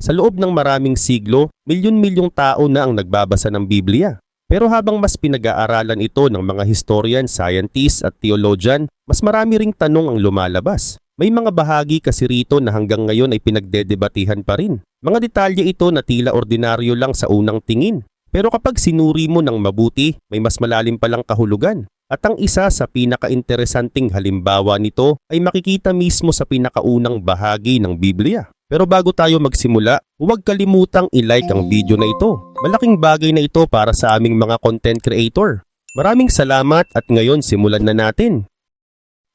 Sa loob ng maraming siglo, milyon-milyong tao na ang nagbabasa ng Biblia. Pero habang mas pinag-aaralan ito ng mga historian, scientists at theologian, mas marami ring tanong ang lumalabas. May mga bahagi kasi rito na hanggang ngayon ay pinagdedebatihan pa rin. Mga detalye ito na tila ordinaryo lang sa unang tingin. Pero kapag sinuri mo ng mabuti, may mas malalim palang kahulugan. At ang isa sa pinaka-interesanting halimbawa nito ay makikita mismo sa pinakaunang bahagi ng Biblia. Pero bago tayo magsimula, huwag kalimutang i-like ang video na ito. Malaking bagay na ito para sa aming mga content creator. Maraming salamat at ngayon simulan na natin.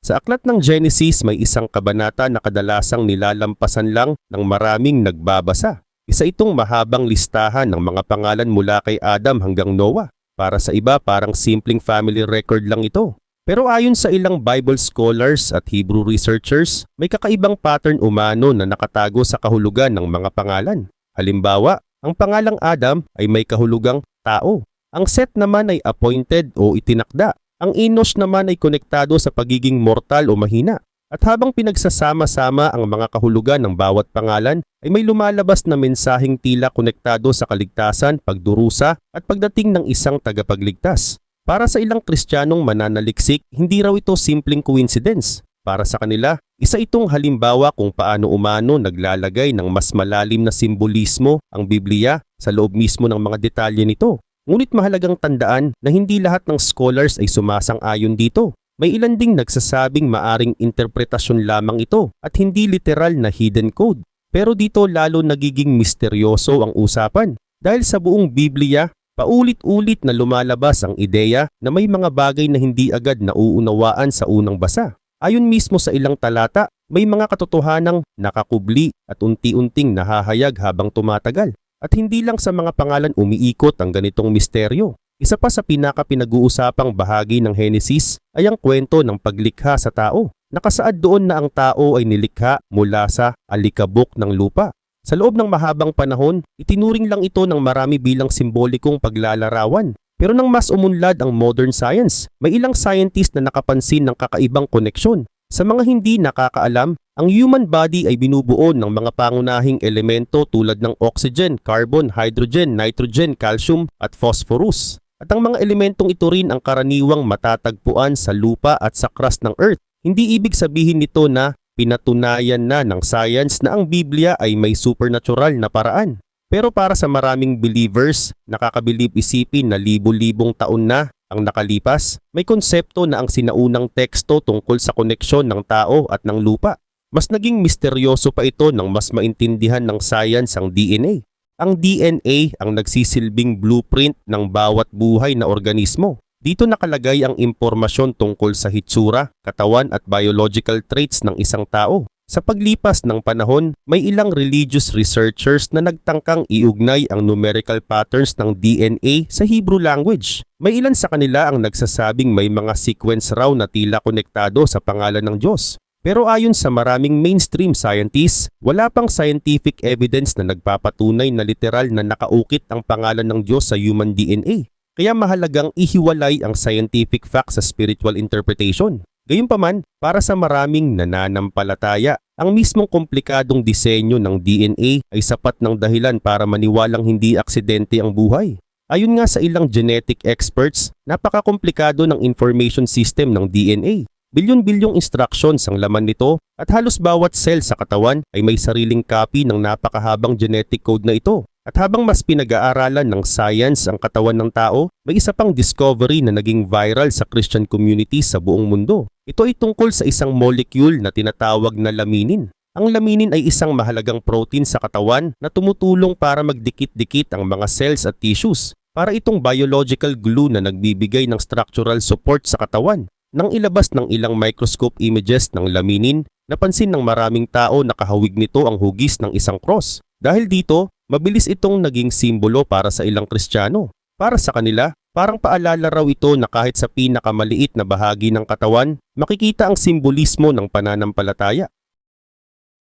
Sa aklat ng Genesis may isang kabanata na kadalasang nilalampasan lang ng maraming nagbabasa. Isa itong mahabang listahan ng mga pangalan mula kay Adam hanggang Noah. Para sa iba parang simpleng family record lang ito. Pero ayon sa ilang Bible scholars at Hebrew researchers, may kakaibang pattern umano na nakatago sa kahulugan ng mga pangalan. Halimbawa, ang pangalang Adam ay may kahulugang tao. Ang Seth naman ay appointed o itinakda. Ang Enosh naman ay konektado sa pagiging mortal o mahina. At habang pinagsasama-sama ang mga kahulugan ng bawat pangalan, ay may lumalabas na mensaheng tila konektado sa kaligtasan, pagdurusa at pagdating ng isang tagapagligtas. Para sa ilang Kristiyanong mananaliksik, hindi raw ito simpleng coincidence. Para sa kanila, isa itong halimbawa kung paano umano naglalagay ng mas malalim na simbolismo ang Biblia sa loob mismo ng mga detalye nito. Ngunit mahalagang tandaan na hindi lahat ng scholars ay sumasang-ayon dito. May ilan ding nagsasabing maaring interpretasyon lamang ito at hindi literal na hidden code. Pero dito lalo nagiging misteryoso ang usapan dahil sa buong Biblia, paulit-ulit na lumalabas ang ideya na may mga bagay na hindi agad nauunawaan sa unang basa. Ayon mismo sa ilang talata, may mga katotohanang nakakubli at unti-unting nahahayag habang tumatagal. At hindi lang sa mga pangalan umiikot ang ganitong misteryo. Isa pa sa pinaka-pinag-uusapang bahagi ng Genesis ay ang kwento ng paglikha sa tao. Nakasaad doon na ang tao ay nilikha mula sa alikabok ng lupa. Sa loob ng mahabang panahon, itinuring lang ito ng marami bilang simbolikong paglalarawan. Pero nang mas umunlad ang modern science, may ilang scientist na nakapansin ng kakaibang koneksyon. Sa mga hindi nakakaalam, ang human body ay binubuo ng mga pangunahing elemento tulad ng oxygen, carbon, hydrogen, nitrogen, calcium at phosphorus. At ang mga elementong ito rin ang karaniwang matatagpuan sa lupa at sa crust ng Earth. Hindi ibig sabihin nito na pinatunayan na ng science na ang Biblia ay may supernatural na paraan. Pero para sa maraming believers, nakakabilib isipin na libo-libong taon na ang nakalipas, may konsepto na ang sinaunang teksto tungkol sa koneksyon ng tao at ng lupa. Mas naging misteryoso pa ito nang mas maintindihan ng science ang DNA. Ang DNA ang nagsisilbing blueprint ng bawat buhay na organismo. Dito nakalagay ang impormasyon tungkol sa hitsura, katawan at biological traits ng isang tao. Sa paglipas ng panahon, may ilang religious researchers na nagtangkang iugnay ang numerical patterns ng DNA sa Hebrew language. May ilan sa kanila ang nagsasabing may mga sequence raw na tila konektado sa pangalan ng Diyos. Pero ayon sa maraming mainstream scientists, wala pang scientific evidence na nagpapatunay na literal na nakaukit ang pangalan ng Diyos sa human DNA. Kaya mahalagang ihiwalay ang scientific fact sa spiritual interpretation. Gayunpaman, para sa maraming nananampalataya, ang mismong komplikadong disenyo ng DNA ay sapat ng dahilan para maniwalang hindi aksidente ang buhay. Ayon nga sa ilang genetic experts, napakakomplikado ng information system ng DNA. Bilyon-bilyong instructions ang laman nito at halos bawat cell sa katawan ay may sariling copy ng napakahabang genetic code na ito. At habang mas pinag-aaralan ng science ang katawan ng tao, may isa pang discovery na naging viral sa Christian community sa buong mundo. Ito ay tungkol sa isang molecule na tinatawag na laminin. Ang laminin ay isang mahalagang protein sa katawan na tumutulong para magdikit-dikit ang mga cells at tissues. Para itong biological glue na nagbibigay ng structural support sa katawan. Nang ilabas ng ilang microscope images ng laminin, napansin ng maraming tao na kahawig nito ang hugis ng isang cross. Dahil dito, mabilis itong naging simbolo para sa ilang Kristiyano. Para sa kanila, parang paalala raw ito na kahit sa pinakamaliit na bahagi ng katawan, makikita ang simbolismo ng pananampalataya.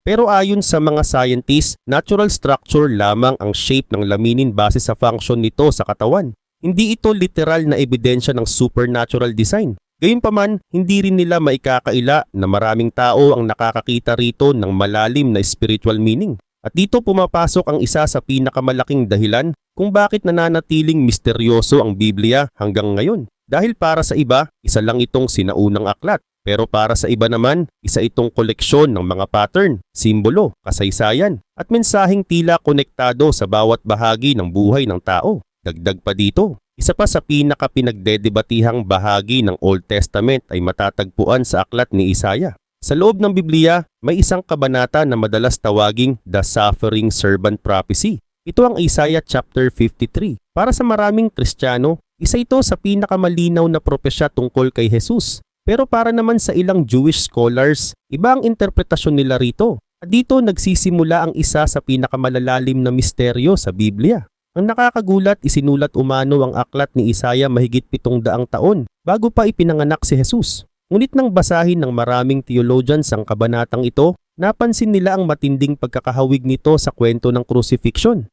Pero ayon sa mga scientists, natural structure lamang ang shape ng laminin base sa function nito sa katawan. Hindi ito literal na ebidensya ng supernatural design. Gayunpaman, hindi rin nila maikakaila na maraming tao ang nakakakita rito ng malalim na spiritual meaning. At dito pumapasok ang isa sa pinakamalaking dahilan kung bakit nananatiling misteryoso ang Biblia hanggang ngayon. Dahil para sa iba, isa lang itong sinaunang aklat. Pero para sa iba naman, isa itong koleksyon ng mga pattern, simbolo, kasaysayan, at mensaheng tila konektado sa bawat bahagi ng buhay ng tao. Dagdag pa dito, isa pa sa pinakapinagdedebatihang bahagi ng Old Testament ay matatagpuan sa aklat ni Isaiah. Sa loob ng Biblia, may isang kabanata na madalas tawaging The Suffering Servant Prophecy. Ito ang Isaiah chapter 53. Para sa maraming Kristiyano, isa ito sa pinakamalinaw na propesya tungkol kay Jesus. Pero para naman sa ilang Jewish scholars, iba ang interpretasyon nila rito. At dito nagsisimula ang isa sa pinakamalalalim na misteryo sa Biblia. Ang nakakagulat, isinulat umano ang aklat ni Isaiah mahigit 700 taon bago pa ipinanganak si Jesus. Ngunit nang basahin ng maraming theologians ang kabanatang ito, napansin nila ang matinding pagkakahawig nito sa kwento ng crucifixion.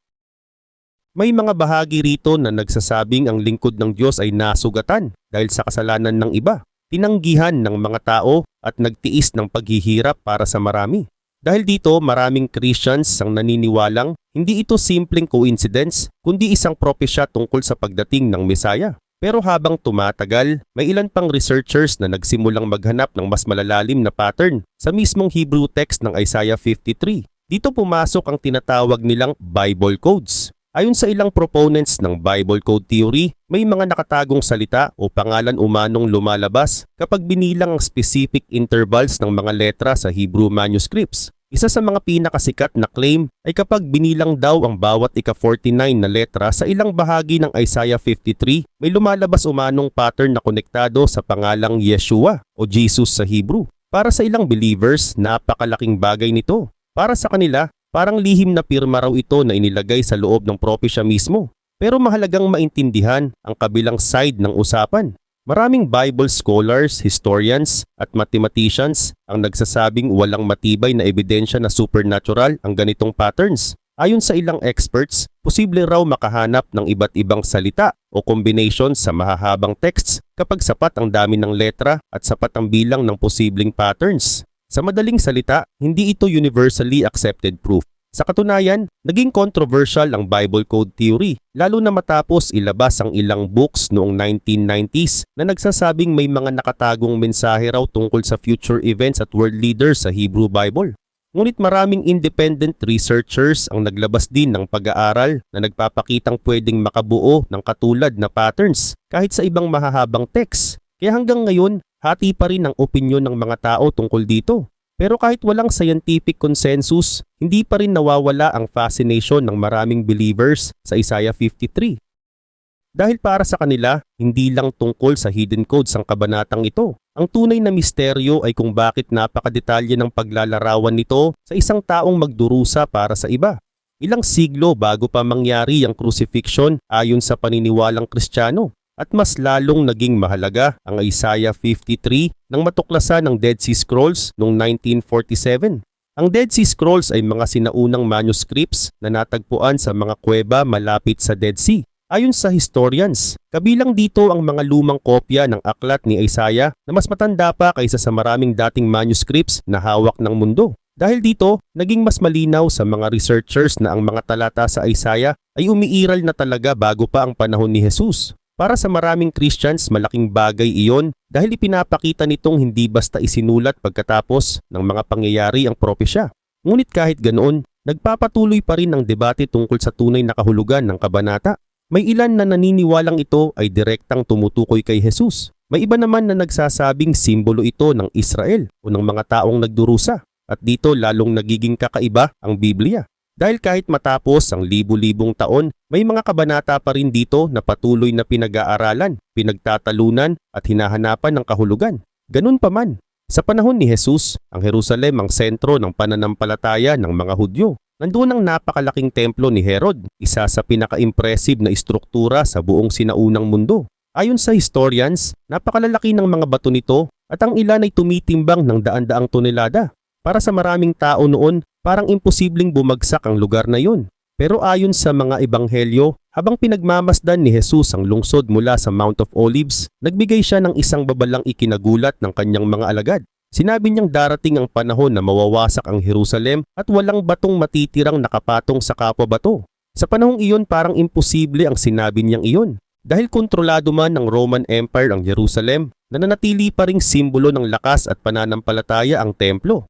May mga bahagi rito na nagsasabing ang lingkod ng Diyos ay nasugatan dahil sa kasalanan ng iba, tinanggihan ng mga tao at nagtiis ng paghihirap para sa marami. Dahil dito, maraming Christians ang naniniwalang hindi ito simpleng coincidence kundi isang propesya tungkol sa pagdating ng Mesaya. Pero habang tumatagal, may ilan pang researchers na nagsimulang maghanap ng mas malalalim na pattern sa mismong Hebrew text ng Isaiah 53. Dito pumasok ang tinatawag nilang Bible codes. Ayon sa ilang proponents ng Bible code theory, may mga nakatagong salita o pangalan umanong lumalabas kapag binilang ang specific intervals ng mga letra sa Hebrew manuscripts. Isa sa mga pinakasikat na claim ay kapag binilang daw ang bawat ika-49 na letra sa ilang bahagi ng Isaiah 53, may lumalabas umanong pattern na konektado sa pangalang Yeshua o Jesus sa Hebrew. Para sa ilang believers, napakalaking bagay nito. Para sa kanila, parang lihim na pirma raw ito na inilagay sa loob ng propesya mismo. Pero mahalagang maintindihan ang kabilang side ng usapan. Maraming Bible scholars, historians, at mathematicians ang nagsasabing walang matibay na ebidensya na supernatural ang ganitong patterns. Ayon sa ilang experts, posible raw makahanap ng iba't ibang salita o combination sa mahahabang texts kapag sapat ang dami ng letra at sapat ang bilang ng posibleng patterns. Sa madaling salita, hindi ito universally accepted proof. Sa katunayan, naging controversial ang Bible code theory, lalo na matapos ilabas ang ilang books noong 1990s na nagsasabing may mga nakatagong mensahe raw tungkol sa future events at world leaders sa Hebrew Bible. Ngunit maraming independent researchers ang naglabas din ng pag-aaral na nagpapakitang pwedeng makabuo ng katulad na patterns kahit sa ibang mahahabang text. Kaya hanggang ngayon, hati pa rin ang opinyon ng mga tao tungkol dito. Pero kahit walang scientific consensus, hindi pa rin nawawala ang fascination ng maraming believers sa Isaiah 53. Dahil para sa kanila, hindi lang tungkol sa hidden codes ang kabanatang ito. Ang tunay na misteryo ay kung bakit napakadetalye ng paglalarawan nito sa isang taong magdurusa para sa iba. Ilang siglo bago pa mangyari ang crucifixion ayon sa paniniwalang Kristiyano. At mas lalong naging mahalaga ang Isaiah 53 nang matuklasan ng Dead Sea Scrolls noong 1947. Ang Dead Sea Scrolls ay mga sinaunang manuscripts na natagpuan sa mga kuweba malapit sa Dead Sea. Ayon sa historians, kabilang dito ang mga lumang kopya ng aklat ni Isaiah na mas matanda pa kaysa sa maraming dating manuscripts na hawak ng mundo. Dahil dito, naging mas malinaw sa mga researchers na ang mga talata sa Isaiah ay umiiral na talaga bago pa ang panahon ni Jesus. Para sa maraming Christians, malaking bagay iyon dahil ipinapakita nitong hindi basta isinulat pagkatapos ng mga pangyayari ang propesya. Ngunit kahit ganoon, nagpapatuloy pa rin ang debate tungkol sa tunay na kahulugan ng kabanata. May ilan na naniniwalang ito ay direktang tumutukoy kay Jesus. May iba naman na nagsasabing simbolo ito ng Israel o ng mga taong nagdurusa. At dito lalong nagiging kakaiba ang Biblia. Dahil kahit matapos ang libu-libong taon, may mga kabanata pa rin dito na patuloy na pinag-aaralan, pinagtatalunan at hinahanapan ng kahulugan. Ganun pa man, sa panahon ni Jesus, ang Jerusalem ang sentro ng pananampalataya ng mga Hudyo. Nandoon ang napakalaking templo ni Herod, isa sa pinaka-impressive na istruktura sa buong sinaunang mundo. Ayon sa historians, napakalalaki ng mga bato nito at ang ilan ay tumitimbang ng daan-daang tonelada. Para sa maraming tao noon, parang imposibleng bumagsak ang lugar na yun. Pero ayon sa mga ebanghelyo, habang pinagmamasdan ni Jesus ang lungsod mula sa Mount of Olives, nagbigay siya ng isang babalang ikinagulat ng kanyang mga alagad. Sinabi niyang darating ang panahon na mawawasak ang Jerusalem at walang batong matitirang nakapatong sa kapwa-bato. Sa panahong iyon parang imposible ang sinabi niyang iyon. Dahil kontrolado man ng Roman Empire ang Jerusalem, nananatili pa ring simbolo ng lakas at pananampalataya ang templo.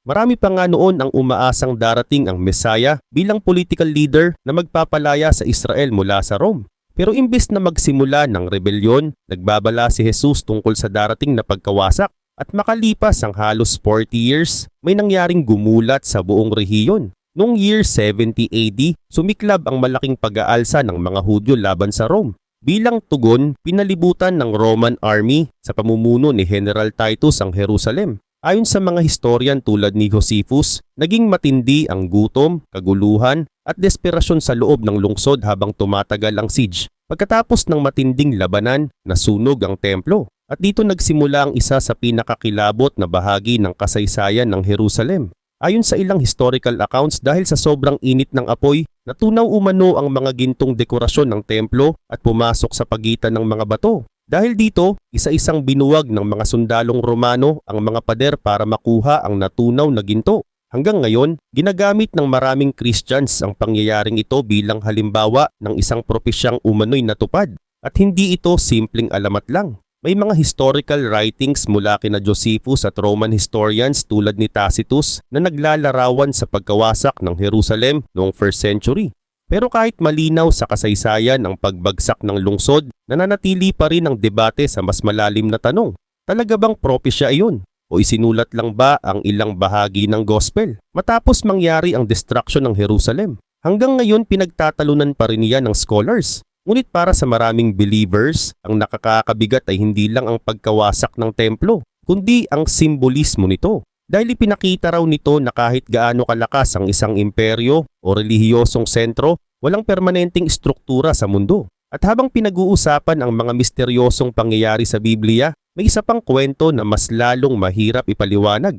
Marami pa nga noon ang umaasang darating ang Messiah bilang political leader na magpapalaya sa Israel mula sa Rome. Pero imbes na magsimula ng rebelyon, nagbabala si Jesus tungkol sa darating na pagkawasak. At makalipas ang halos 40 years, may nangyaring gumulat sa buong rehiyon. Noong year 70 AD, sumiklab ang malaking pag-aalsa ng mga Hudyo laban sa Rome. Bilang tugon, pinalibutan ng Roman army sa pamumuno ni General Titus ang Jerusalem. Ayon sa mga historian tulad ni Josephus, naging matindi ang gutom, kaguluhan at desperasyon sa loob ng lungsod habang tumatagal ang siege. Pagkatapos ng matinding labanan, nasunog ang templo. At dito nagsimula ang isa sa pinakakilabot na bahagi ng kasaysayan ng Jerusalem. Ayon sa ilang historical accounts, dahil sa sobrang init ng apoy, natunaw umano ang mga gintong dekorasyon ng templo at pumasok sa pagitan ng mga bato. Dahil dito, isa-isang binuwag ng mga sundalong Romano ang mga pader para makuha ang natunaw na ginto. Hanggang ngayon, ginagamit ng maraming Christians ang pangyayaring ito bilang halimbawa ng isang propesyang umano'y natupad. At hindi ito simpleng alamat lang. May mga historical writings mula kina Josephus at Roman historians tulad ni Tacitus na naglalarawan sa pagkawasak ng Jerusalem noong 1st century. Pero kahit malinaw sa kasaysayan ang pagbagsak ng lungsod, nananatili pa rin ang debate sa mas malalim na tanong. Talaga bang propesya iyon? O isinulat lang ba ang ilang bahagi ng gospel? Matapos mangyari ang destruction ng Jerusalem, hanggang ngayon pinagtatalunan pa rin yan ng scholars. Ngunit para sa maraming believers, ang nakakakabigat ay hindi lang ang pagkawasak ng templo, kundi ang simbolismo nito. Dahil ipinakita raw nito na kahit gaano kalakas ang isang imperyo o relihiyosong sentro, walang permanenteng struktura sa mundo. At habang pinag-uusapan ang mga misteryosong pangyayari sa Biblia, may isa pang kwento na mas lalong mahirap ipaliwanag.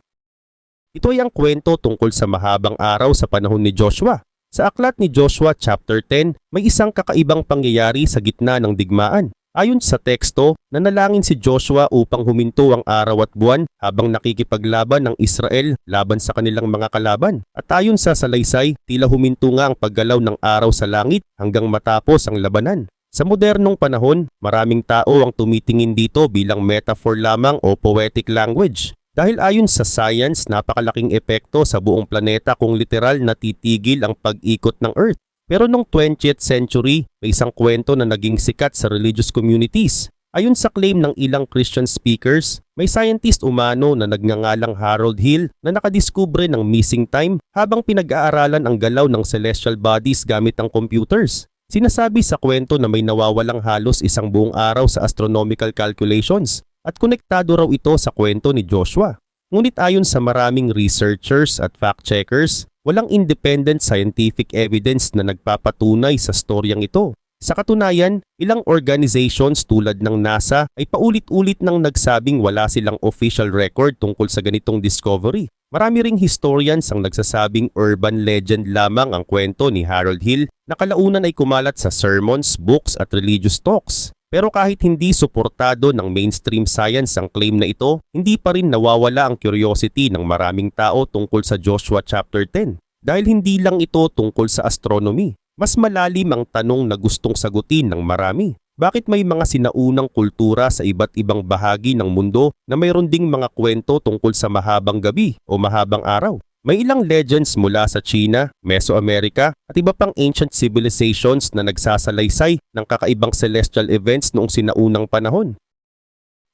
Ito ay ang kwento tungkol sa mahabang araw sa panahon ni Joshua. Sa aklat ni Joshua chapter 10, may isang kakaibang pangyayari sa gitna ng digmaan. Ayon sa teksto, nanalangin si Joshua upang huminto ang araw at buwan habang nakikipaglaban ng Israel laban sa kanilang mga kalaban. At ayon sa salaysay, tila huminto nga ang paggalaw ng araw sa langit hanggang matapos ang labanan. Sa modernong panahon, maraming tao ang tumitingin dito bilang metaphor lamang o poetic language. Dahil ayon sa science, napakalaking epekto sa buong planeta kung literal na titigil ang pag-ikot ng Earth. Pero noong 20th century, may isang kwento na naging sikat sa religious communities. Ayon sa claim ng ilang Christian speakers, may scientist umano na nagngangalang Harold Hill na nakadiskubre ng missing time habang pinag-aaralan ang galaw ng celestial bodies gamit ang computers. Sinasabi sa kwento na may nawawalang halos isang buong araw sa astronomical calculations. At konektado raw ito sa kwento ni Joshua. Ngunit ayon sa maraming researchers at fact-checkers, walang independent scientific evidence na nagpapatunay sa storyang ito. Sa katunayan, ilang organizations tulad ng NASA ay paulit-ulit nang nagsabing wala silang official record tungkol sa ganitong discovery. Marami ring historians ang nagsasabing urban legend lamang ang kwento ni Harold Hill na kalaunan ay kumalat sa sermons, books at religious talks. Pero kahit hindi suportado ng mainstream science ang claim na ito, hindi pa rin nawawala ang curiosity ng maraming tao tungkol sa Joshua chapter 10. Dahil hindi lang ito tungkol sa astronomy, mas malalim ang tanong na gustong sagutin ng marami. Bakit may mga sinaunang kultura sa iba't ibang bahagi ng mundo na mayroon ding mga kwento tungkol sa mahabang gabi o mahabang araw? May ilang legends mula sa China, Mesoamerica at iba pang ancient civilizations na nagsasalaysay ng kakaibang celestial events noong sinaunang panahon.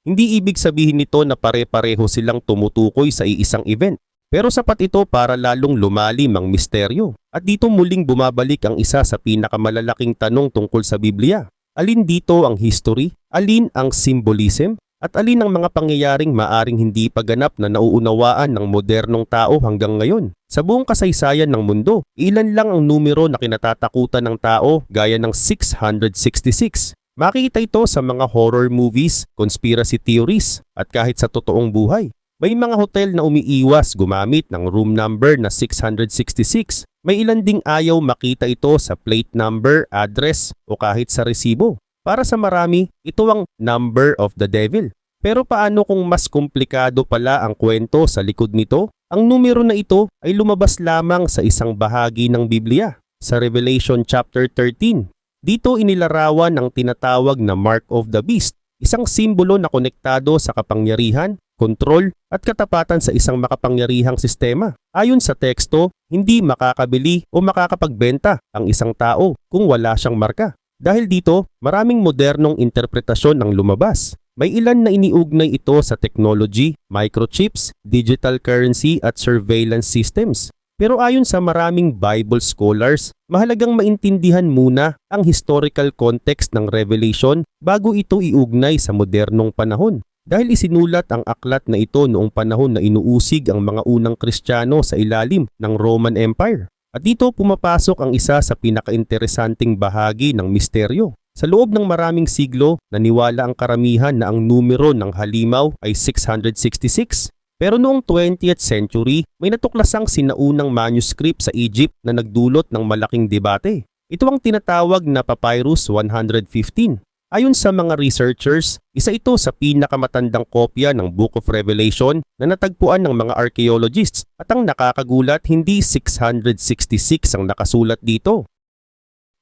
Hindi ibig sabihin nito na pare-pareho silang tumutukoy sa iisang event, pero sapat ito para lalong lumalim ang misteryo. At dito muling bumabalik ang isa sa pinakamalalaking tanong tungkol sa Biblia. Alin dito ang history? Alin ang symbolism? At alin ang mga pangyayaring maaring hindi pa ganap na nauunawaan ng modernong tao hanggang ngayon? Sa buong kasaysayan ng mundo, ilan lang ang numero na kinatatakutan ng tao gaya ng 666. Makikita ito sa mga horror movies, conspiracy theories, at kahit sa totoong buhay. May mga hotel na umiiwas gumamit ng room number na 666. May ilan ding ayaw makita ito sa plate number, address o kahit sa resibo. Para sa marami, ito ang number of the devil. Pero paano kung mas komplikado pala ang kwento sa likod nito? Ang numero na ito ay lumabas lamang sa isang bahagi ng Biblia, sa Revelation chapter 13. Dito inilarawan ang tinatawag na Mark of the Beast, isang simbolo na konektado sa kapangyarihan, kontrol at katapatan sa isang makapangyarihang sistema. Ayon sa teksto, hindi makakabili o makakapagbenta ang isang tao kung wala siyang marka. Dahil dito, maraming modernong interpretasyon ang lumabas. May ilan na iniugnay ito sa technology, microchips, digital currency at surveillance systems. Pero ayon sa maraming Bible scholars, mahalagang maintindihan muna ang historical context ng Revelation bago ito iugnay sa modernong panahon. Dahil isinulat ang aklat na ito noong panahon na inuusig ang mga unang Kristiyano sa ilalim ng Roman Empire. At dito pumapasok ang isa sa pinakainteresanteng bahagi ng misteryo. Sa loob ng maraming siglo, naniwala ang karamihan na ang numero ng halimaw ay 666. Pero noong 20th century, may natuklasang sinaunang manuscript sa Egypt na nagdulot ng malaking debate. Ito ang tinatawag na Papyrus 115. Ayon sa mga researchers, isa ito sa pinakamatandang kopya ng Book of Revelation na natagpuan ng mga archaeologists at ang nakakagulat hindi 666 ang nakasulat dito,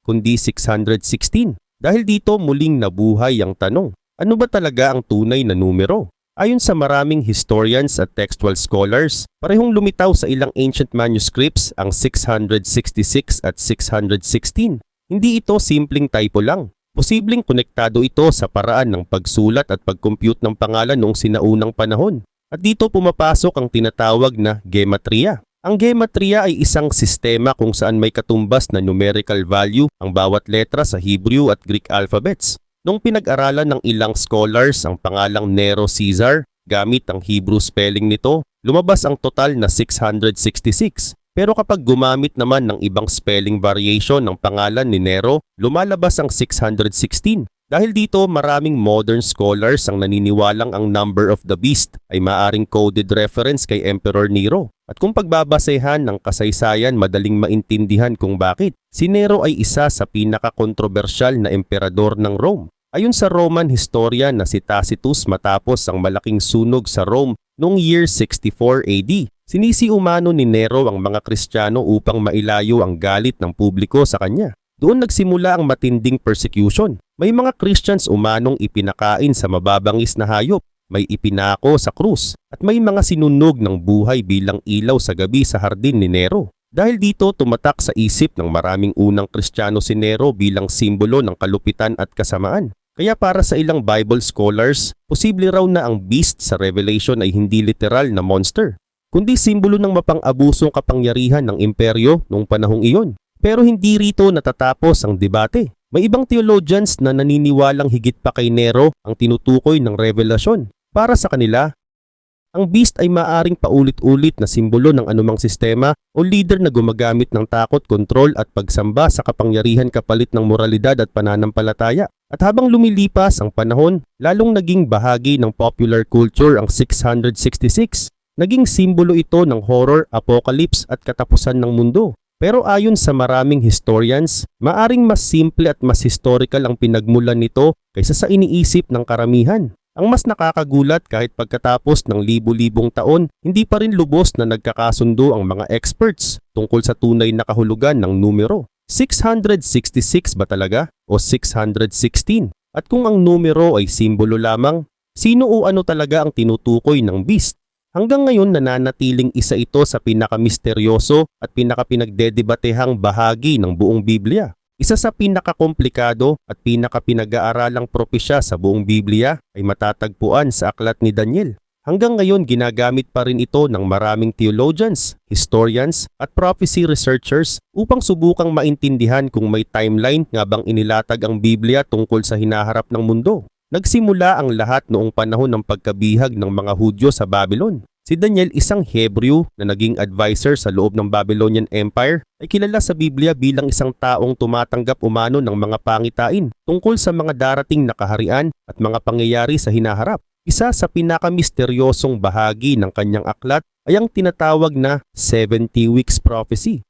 kundi 616. Dahil dito muling nabuhay ang tanong, ano ba talaga ang tunay na numero? Ayon sa maraming historians at textual scholars, parehong lumitaw sa ilang ancient manuscripts ang 666 at 616. Hindi ito simpleng typo lang. Posibleng konektado ito sa paraan ng pagsulat at pag-compute ng pangalan noong sinaunang panahon. At dito pumapasok ang tinatawag na gematria. Ang gematria ay isang sistema kung saan may katumbas na numerical value ang bawat letra sa Hebrew at Greek alphabets. Nung pinag-aralan ng ilang scholars ang pangalang Nero Caesar, gamit ang Hebrew spelling nito, lumabas ang total na 666. Pero kapag gumamit naman ng ibang spelling variation ng pangalan ni Nero, lumalabas ang 616. Dahil dito, maraming modern scholars ang naniniwalang ang number of the beast ay maaring coded reference kay Emperor Nero. At kung pagbabasehan ng kasaysayan, madaling maintindihan kung bakit. Si Nero ay isa sa pinaka-kontrobersyal na emperador ng Rome. Ayon sa Roman historian na si Tacitus, matapos ang malaking sunog sa Rome noong year 64 AD, sinisi-umano ni Nero ang mga Kristiyano upang mailayo ang galit ng publiko sa kanya. Doon nagsimula ang matinding persecution. May mga Christians umanong ipinakain sa mababangis na hayop, may ipinako sa krus, at may mga sinunog ng buhay bilang ilaw sa gabi sa hardin ni Nero. Dahil dito tumatak sa isip ng maraming unang Kristiyano si Nero bilang simbolo ng kalupitan at kasamaan. Kaya para sa ilang Bible scholars, posible raw na ang beast sa Revelation ay hindi literal na monster, kundi simbolo ng mapang-abusong kapangyarihan ng imperyo noong panahong iyon. Pero hindi rito natatapos ang debate. May ibang theologians na naniniwalang higit pa kay Nero ang tinutukoy ng revelasyon. Para sa kanila, ang beast ay maaring paulit-ulit na simbolo ng anumang sistema o leader na gumagamit ng takot, kontrol at pagsamba sa kapangyarihan kapalit ng moralidad at pananampalataya. At habang lumilipas ang panahon, lalong naging bahagi ng popular culture ang 666. Naging simbolo ito ng horror, apocalypse at katapusan ng mundo. Pero ayon sa maraming historians, maaring mas simple at mas historical ang pinagmulan nito kaysa sa iniisip ng karamihan. Ang mas nakakagulat, kahit pagkatapos ng libu-libong taon, hindi pa rin lubos na nagkakasundo ang mga experts tungkol sa tunay na kahulugan ng numero. 666 ba talaga o 616? At kung ang numero ay simbolo lamang, sino o ano talaga ang tinutukoy ng beast? Hanggang ngayon nananatiling isa ito sa pinakamisteryoso at pinakapinagdedebatehang bahagi ng buong Biblia. Isa sa pinakakomplikado at pinakapinag-aaralang propesya sa buong Biblia ay matatagpuan sa aklat ni Daniel. Hanggang ngayon ginagamit pa rin ito ng maraming theologians, historians at prophecy researchers upang subukang maintindihan kung may timeline nga bang inilatag ang Biblia tungkol sa hinaharap ng mundo. Nagsimula ang lahat noong panahon ng pagkabihag ng mga Hudyo sa Babylon. Si Daniel, isang Hebrew na naging advisor sa loob ng Babylonian Empire, ay kilala sa Biblia bilang isang taong tumatanggap umano ng mga pangitain tungkol sa mga darating na kaharian at mga pangyayari sa hinaharap. Isa sa pinakamisteryosong bahagi ng kanyang aklat ay ang tinatawag na 70 Weeks Prophecy.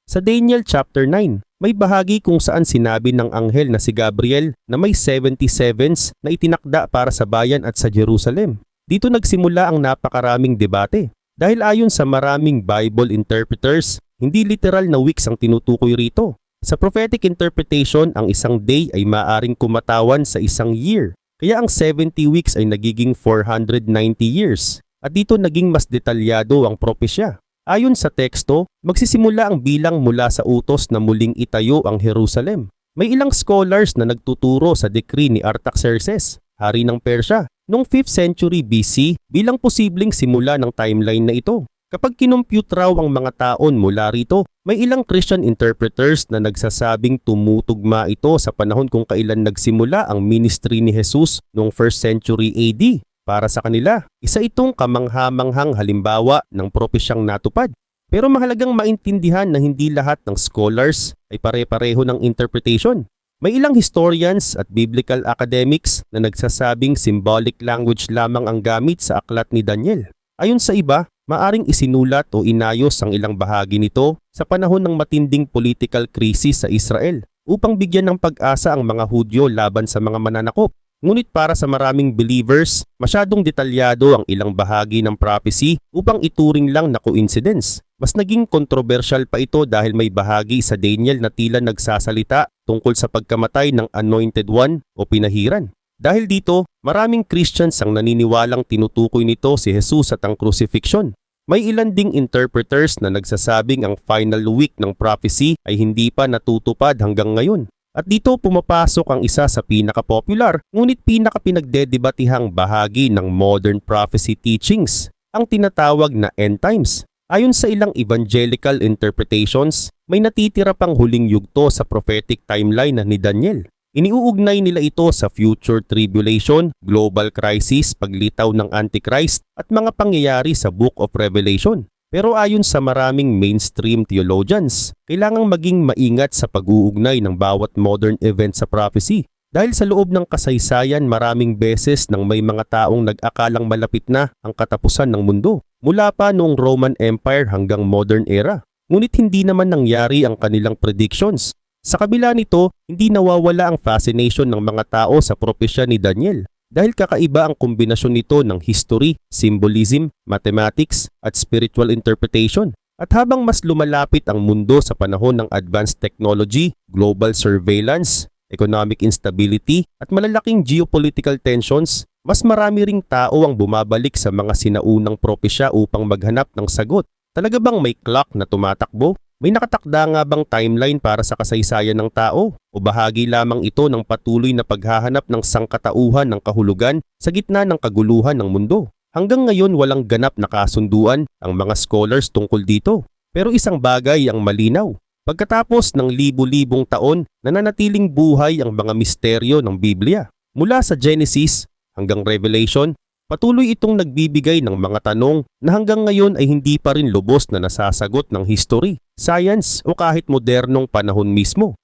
Sa Daniel chapter 9, may bahagi kung saan sinabi ng anghel na si Gabriel na may 77s na itinakda para sa bayan at sa Jerusalem. Dito nagsimula ang napakaraming debate. Dahil ayon sa maraming Bible interpreters, hindi literal na weeks ang tinutukoy rito. Sa prophetic interpretation, ang isang day ay maaring kumatawan sa isang year. Kaya ang 70 weeks ay nagiging 490 years. At dito naging mas detalyado ang propesya. Ayon sa teksto, magsisimula ang bilang mula sa utos na muling itayo ang Jerusalem. May ilang scholars na nagtuturo sa decree ni Artaxerxes, hari ng Persya, noong 5th century BC bilang posibleng simula ng timeline na ito. Kapag kinompute raw ang mga taon mula rito, may ilang Christian interpreters na nagsasabing tumutugma ito sa panahon kung kailan nagsimula ang ministry ni Jesus noong 1st century AD. Para sa kanila, isa itong kamangha-manghang halimbawa ng propesyang natupad. Pero mahalagang maintindihan na hindi lahat ng scholars ay pare-pareho ng interpretation. May ilang historians at biblical academics na nagsasabing symbolic language lamang ang gamit sa aklat ni Daniel. Ayon sa iba, maaring isinulat o inayos ang ilang bahagi nito sa panahon ng matinding political crisis sa Israel upang bigyan ng pag-asa ang mga Hudyo laban sa mga mananakop. Ngunit para sa maraming believers, masyadong detalyado ang ilang bahagi ng prophecy upang ituring lang na coincidence. Mas naging kontrobersyal pa ito dahil may bahagi sa Daniel na tila nagsasalita tungkol sa pagkamatay ng Anointed One o pinahiran. Dahil dito, maraming Christians ang naniniwalang tinutukoy nito si Jesus at ang crucifixion. May ilan ding interpreters na nagsasabing ang final week ng prophecy ay hindi pa natutupad hanggang ngayon. At dito pumapasok ang isa sa pinaka-popular ngunit pinaka-pinagdedebatihang bahagi ng modern prophecy teachings, ang tinatawag na end times. Ayon sa ilang evangelical interpretations, may natitira pang huling yugto sa prophetic timeline ni Daniel. Iniuugnay nila ito sa future tribulation, global crisis, paglitaw ng Antichrist at mga pangyayari sa Book of Revelation. Pero ayon sa maraming mainstream theologians, kailangang maging maingat sa pag-uugnay ng bawat modern event sa prophecy. Dahil sa loob ng kasaysayan maraming beses nang may mga taong nag-akalang malapit na ang katapusan ng mundo, mula pa noong Roman Empire hanggang modern era. Ngunit hindi naman nangyari ang kanilang predictions. Sa kabila nito, hindi nawawala ang fascination ng mga tao sa propesya ni Daniel. Dahil kakaiba ang kombinasyon nito ng history, symbolism, mathematics at spiritual interpretation. At habang mas lumalapit ang mundo sa panahon ng advanced technology, global surveillance, economic instability at malalaking geopolitical tensions, mas marami ring tao ang bumabalik sa mga sinaunang propesya upang maghanap ng sagot. Talaga bang may clock na tumatakbo? May nakatakda nga bang timeline para sa kasaysayan ng tao? O bahagi lamang ito ng patuloy na paghahanap ng sangkatauhan ng kahulugan sa gitna ng kaguluhan ng mundo? Hanggang ngayon walang ganap na kasunduan ang mga scholars tungkol dito. Pero isang bagay ang malinaw. Pagkatapos ng libu-libong taon, nananatiling buhay ang mga misteryo ng Biblia. Mula sa Genesis hanggang Revelation, patuloy itong nagbibigay ng mga tanong na hanggang ngayon ay hindi pa rin lubos na nasasagot ng history, science o kahit modernong panahon mismo.